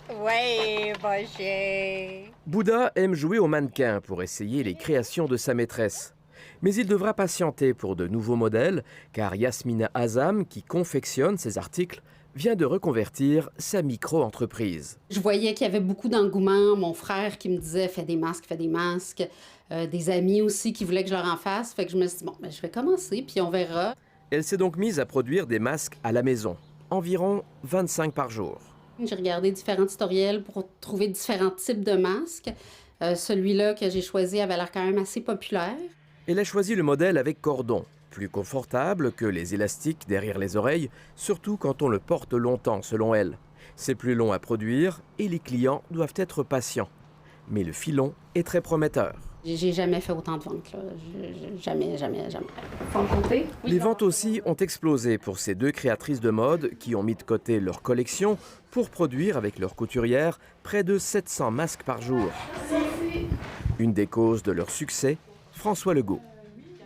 Oui, bon chien. Bouddha aime jouer au mannequin pour essayer les créations de sa maîtresse. Mais il devra patienter pour de nouveaux modèles, car Yasmina Azam, qui confectionne ses articles, vient de reconvertir sa micro-entreprise. Je voyais qu'il y avait beaucoup d'engouement. Mon frère qui me disait « fais des masques, fais des masques ». Des amis aussi qui voulaient que je leur en fasse. Fait que je me suis dit « bon, ben, je vais commencer, puis on verra ». Elle s'est donc mise à produire des masques à la maison, environ 25 par jour. J'ai regardé différents tutoriels pour trouver différents types de masques. Celui-là que j'ai choisi avait l'air quand même assez populaire. Elle a choisi le modèle avec cordon, plus confortable que les élastiques derrière les oreilles, surtout quand on le porte longtemps selon elle. C'est plus long à produire et les clients doivent être patients. Mais le filon est très prometteur. J'ai jamais fait autant de ventes, là. Jamais. Faut en compter? Oui, les ventes aussi ont explosé pour ces deux créatrices de mode qui ont mis de côté leur collection pour produire avec leur couturière près de 700 masques par jour. Une des causes de leur succès, François Legault.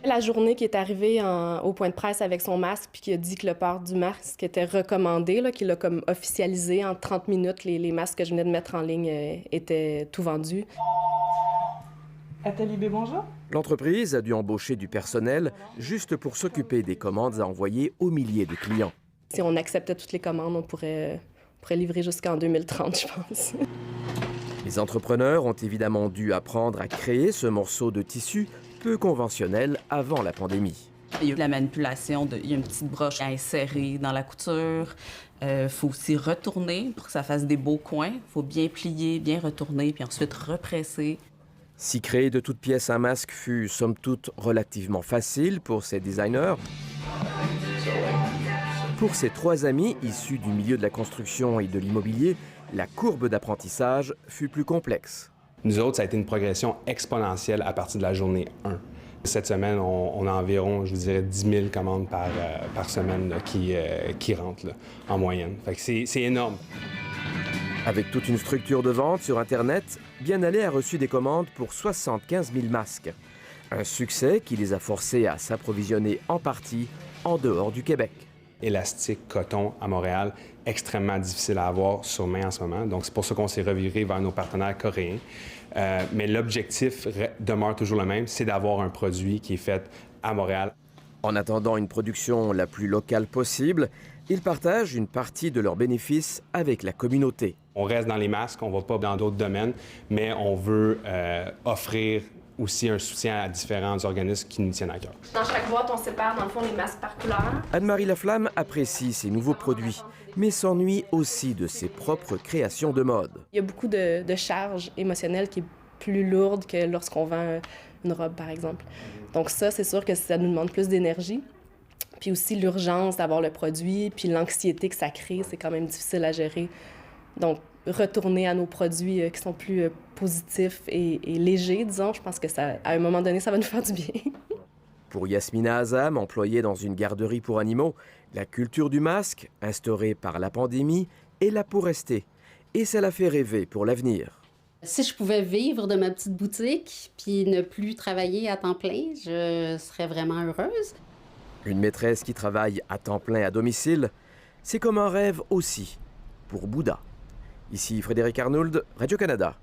La journée qui est arrivée au point de presse avec son masque puis qui a dit que le port du masque était recommandé, qu'il a comme officialisé en 30 minutes, les masques que je venais de mettre en ligne étaient tout vendus. Atelier B, bonjour. L'entreprise a dû embaucher du personnel juste pour s'occuper des commandes à envoyer aux milliers de clients. Si on acceptait toutes les commandes, on pourrait livrer jusqu'en 2030, je pense. Les entrepreneurs ont évidemment dû apprendre à créer ce morceau de tissu peu conventionnel avant la pandémie. Il y a eu la manipulation, il y a une petite broche à insérer dans la couture. Faut aussi retourner pour que ça fasse des beaux coins. Il faut bien plier, bien retourner, puis ensuite represser. Si créer de toutes pièces un masque fut somme toute relativement facile pour ces designers, pour ces trois amis issus du milieu de la construction et de l'immobilier, la courbe d'apprentissage fut plus complexe. Nous autres, ça a été une progression exponentielle à partir de la journée 1. Cette semaine, on a environ, je vous dirais, 10 000 commandes par semaine là, qui rentrent là, en moyenne. Fait que c'est énorme. Avec toute une structure de vente sur Internet, Bien Aller a reçu des commandes pour 75 000 masques. Un succès qui les a forcés à s'approvisionner en partie en dehors du Québec. Élastique, coton à Montréal, extrêmement difficile à avoir sur main en ce moment. Donc, c'est pour ça qu'on s'est reviré vers nos partenaires coréens. Mais l'objectif demeure toujours le même, c'est d'avoir un produit qui est fait à Montréal. En attendant une production la plus locale possible, ils partagent une partie de leurs bénéfices avec la communauté. On reste dans les masques, on ne va pas dans d'autres domaines, mais on veut offrir aussi un soutien à différents organismes qui nous tiennent à cœur. Dans chaque boîte, on sépare, dans le fond, les masques par couleur. Anne-Marie Laflamme apprécie ses nouveaux produits, mais s'ennuie aussi de ses propres créations de mode. Il y a beaucoup de charge émotionnelle qui est plus lourde que lorsqu'on vend une robe, par exemple. Donc ça, c'est sûr que ça nous demande plus d'énergie. Puis aussi l'urgence d'avoir le produit, puis l'anxiété que ça crée, c'est quand même difficile à gérer. Donc, retourner à nos produits qui sont plus positifs et légers, disons, je pense que ça, à un moment donné, ça va nous faire du bien. Pour Yasmina Azam, employée dans une garderie pour animaux, la culture du masque, instaurée par la pandémie, est là pour rester. Et ça la fait rêver pour l'avenir. Si je pouvais vivre de ma petite boutique puis ne plus travailler à temps plein, je serais vraiment heureuse. Une maîtresse qui travaille à temps plein à domicile, c'est comme un rêve aussi pour Bouddha. Ici Frédéric Arnould, Radio-Canada.